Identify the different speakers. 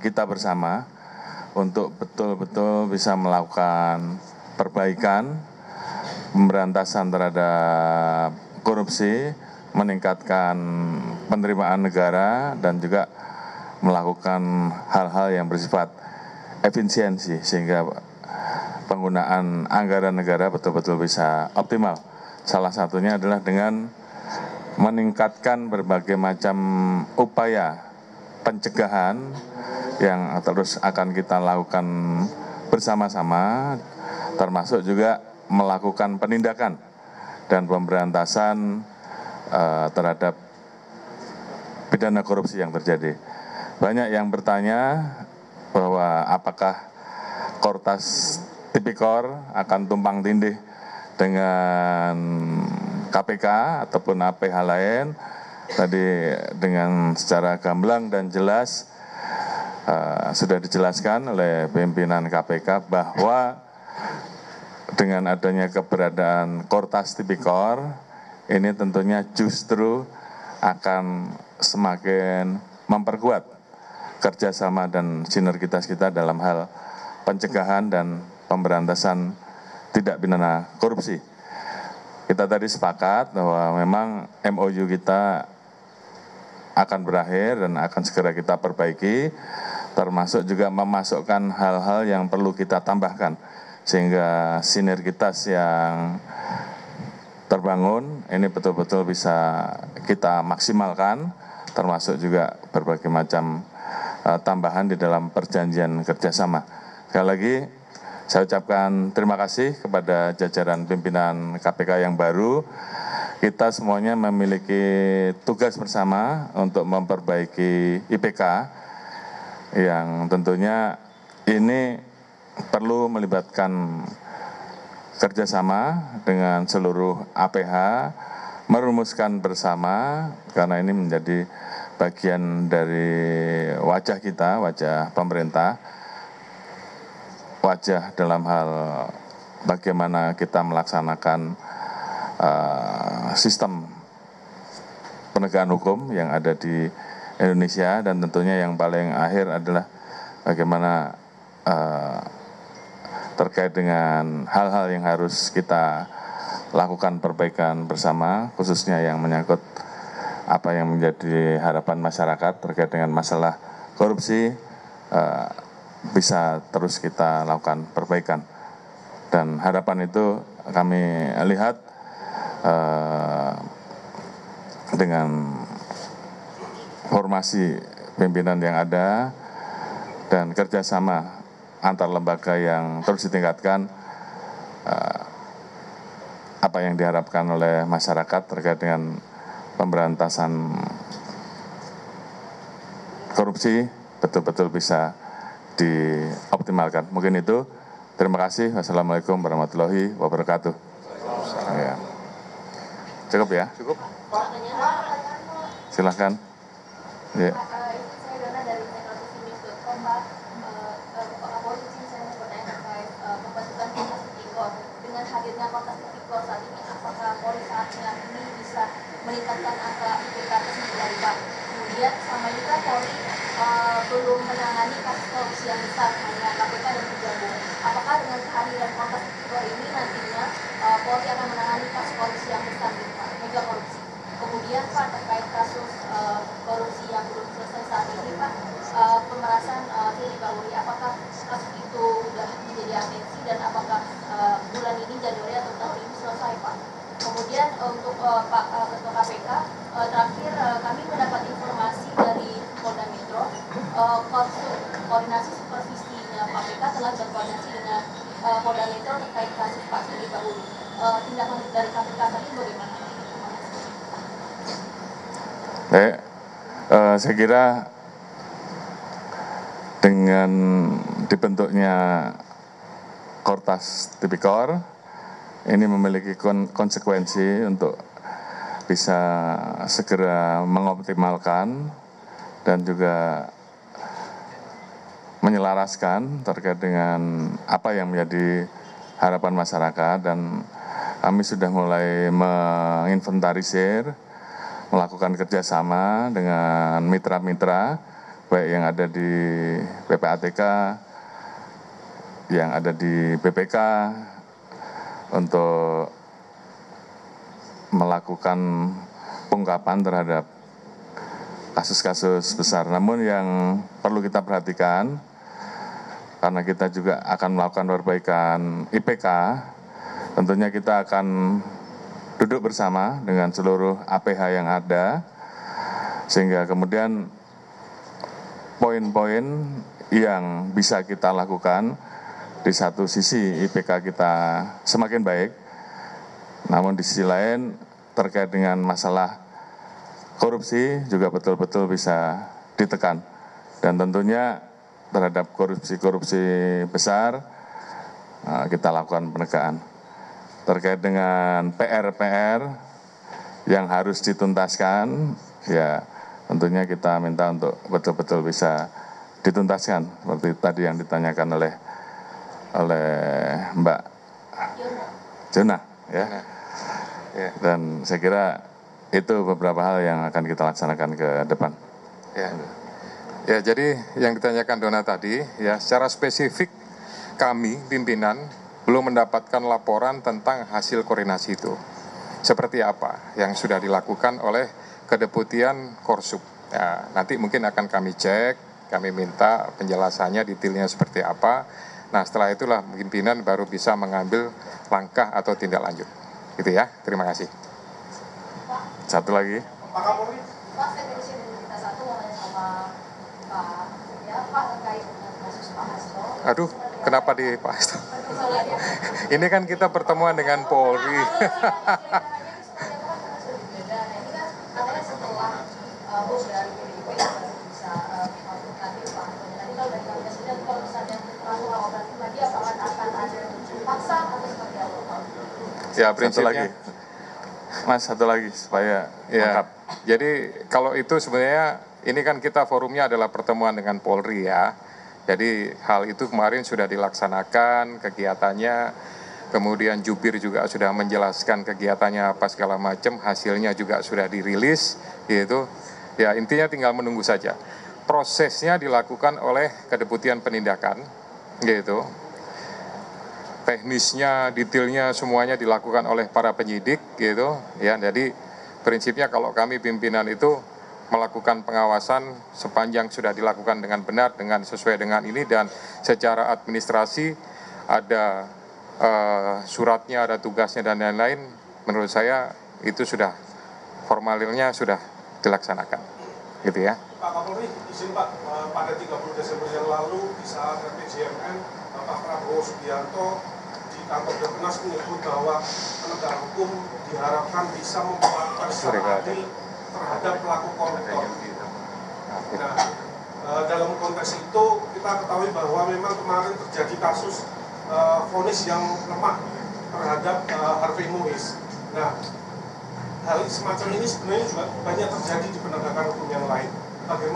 Speaker 1: kita bersama untuk betul-betul bisa melakukan perbaikan, pemberantasan terhadap korupsi, meningkatkan penerimaan negara, dan juga melakukan hal-hal yang bersifat efisiensi sehingga penggunaan anggaran negara betul-betul bisa optimal. Salah satunya adalah dengan meningkatkan berbagai macam upaya pencegahan yang terus akan kita lakukan bersama-sama, termasuk juga melakukan penindakan dan pemberantasan terhadap pidana korupsi yang terjadi. Banyak yang bertanya bahwa apakah Kortas Tipikor akan tumpang tindih dengan KPK ataupun APH lain. Tadi dengan secara gamblang dan jelas sudah dijelaskan oleh pimpinan KPK bahwa dengan adanya keberadaan Kortas Tipikor ini tentunya justru akan semakin memperkuat kerjasama dan sinergitas kita dalam hal pencegahan dan pemberantasan tindak pidana korupsi. Kita tadi sepakat bahwa memang MOU kita akan berakhir dan akan segera kita perbaiki, termasuk juga memasukkan hal-hal yang perlu kita tambahkan, sehingga sinergitas yang terbangun ini betul-betul bisa kita maksimalkan, termasuk juga berbagai macam tambahan di dalam perjanjian kerjasama. Sekali lagi, saya ucapkan terima kasih kepada jajaran pimpinan KPK yang baru. Kita semuanya memiliki tugas bersama untuk memperbaiki IPK yang tentunya ini perlu melibatkan kerjasama dengan seluruh APH, merumuskan bersama, karena ini menjadi bagian dari wajah kita, wajah pemerintah, wajah dalam hal bagaimana kita melaksanakan sistem penegakan hukum yang ada di Indonesia, dan tentunya yang paling akhir adalah bagaimana terkait dengan hal-hal yang harus kita lakukan perbaikan bersama, khususnya yang menyangkut apa yang menjadi harapan masyarakat terkait dengan masalah korupsi, bisa terus kita lakukan perbaikan. Dan harapan itu kami lihat dengan formasi pimpinan yang ada dan kerjasama antar lembaga yang terus ditingkatkan, apa yang diharapkan oleh masyarakat terkait dengan pemberantasan korupsi betul-betul bisa dioptimalkan. Mungkin itu. Terima kasih. Wassalamualaikum warahmatullahi wabarakatuh. Ya. Cukup ya? Cukup. Silahkan. Ya.
Speaker 2: Dengan hadirnya Kortas Tipikor saat ini, apakah Polri saatnya ini bisa meningkatkan angka IPK tersebut dari Pak? Kemudian sama ini kan Polri belum menangani kasus korupsi yang besar, hanya KPK dan Kejagung. Apakah dengan kehadiran Kortas Tipikor ini nantinya Polri akan menangani kasus korupsi yang besar, Pak, mega korupsi? Kemudian Pak, terkait kasus korupsi yang belum selesai saat ini Pak, pemerasan Firly Bahuri, apakah kasus itu sudah menjadi atensi dan apakah bulan ini Januari atau tahun ini selesai Pak? Kemudian untuk Pak Ketua KPK, terakhir kami mendapat informasi dari Polda Metro, koordinasi supervisinya KPK telah berkoordinasi dengan Polda Metro terkait kasus Pak Firly Bahuri. Tindakan dari KPK tadi bagaimana?
Speaker 1: Baik, saya kira dengan dibentuknya Kortas Tipikor ini memiliki konsekuensi untuk bisa segera mengoptimalkan dan juga menyelaraskan terkait dengan apa yang menjadi harapan masyarakat, dan kami sudah mulai menginventarisir, melakukan kerjasama dengan mitra-mitra baik yang ada di PPATK, yang ada di BPK, untuk melakukan pengungkapan terhadap kasus-kasus besar. Namun yang perlu kita perhatikan, karena kita juga akan melakukan perbaikan IPK, tentunya kita akan duduk bersama dengan seluruh APH yang ada, sehingga kemudian poin-poin yang bisa kita lakukan, di satu sisi IPK kita semakin baik, namun di sisi lain terkait dengan masalah korupsi juga betul-betul bisa ditekan. Dan tentunya terhadap korupsi-korupsi besar kita lakukan penegakan. Terkait dengan PR-PR yang harus dituntaskan, ya tentunya kita minta untuk betul-betul bisa dituntaskan. Seperti tadi yang ditanyakan oleh Mbak Jona, ya. Dan saya kira itu beberapa hal yang akan kita laksanakan ke depan.
Speaker 3: Ya, jadi yang ditanyakan Dona tadi, ya secara spesifik kami pimpinan belum mendapatkan laporan tentang hasil koordinasi itu. Seperti apa yang sudah dilakukan oleh Kedeputian Korsup. Ya, nanti mungkin akan kami cek, kami minta penjelasannya detailnya seperti apa. Nah, setelah itulah pimpinan baru bisa mengambil langkah atau tindak lanjut. Gitu ya, terima kasih.
Speaker 1: Satu lagi.
Speaker 2: Pak, saya dari sini kita satu mau nanya sama Pak, ya Pak terkait dengan kasus Pak Hasto.
Speaker 3: Aduh, kenapa di Pak Hasto? Ini kan kita pertemuan dengan Polri. Ya, prinsipnya.
Speaker 1: Mas, satu lagi supaya
Speaker 3: ya.
Speaker 1: lengkap.
Speaker 3: Jadi kalau itu sebenarnya ini kan kita forumnya adalah pertemuan dengan Polri ya. Jadi hal itu kemarin sudah dilaksanakan kegiatannya. Kemudian jubir juga sudah menjelaskan kegiatannya apa segala macam, hasilnya juga sudah dirilis gitu. Ya, intinya tinggal menunggu saja. Prosesnya dilakukan oleh Kedeputian Penindakan gitu. Teknisnya, detailnya semuanya dilakukan oleh para penyidik gitu ya. Jadi prinsipnya kalau kami pimpinan itu melakukan pengawasan sepanjang sudah dilakukan dengan benar, dengan sesuai dengan ini, dan secara administrasi ada suratnya, ada tugasnya dan lain-lain, menurut saya itu sudah formalnya sudah dilaksanakan gitu ya.
Speaker 4: Pak Kapolri, izin Pak, pada 30 Desember yang lalu di saat RPJMN, Pak Prabowo Subianto di kantor Dewas menyebut bahwa penegak hukum diharapkan bisa memperlakukan secara adil terhadap pelaku koruptor. Nah, dalam konteks itu kita ketahui bahwa memang kemarin terjadi kasus vonis yang lemah terhadap Harvey Muiz. Nah, hal semacam ini sebenarnya juga banyak terjadi di penegakan hukum yang lain. Bagaimana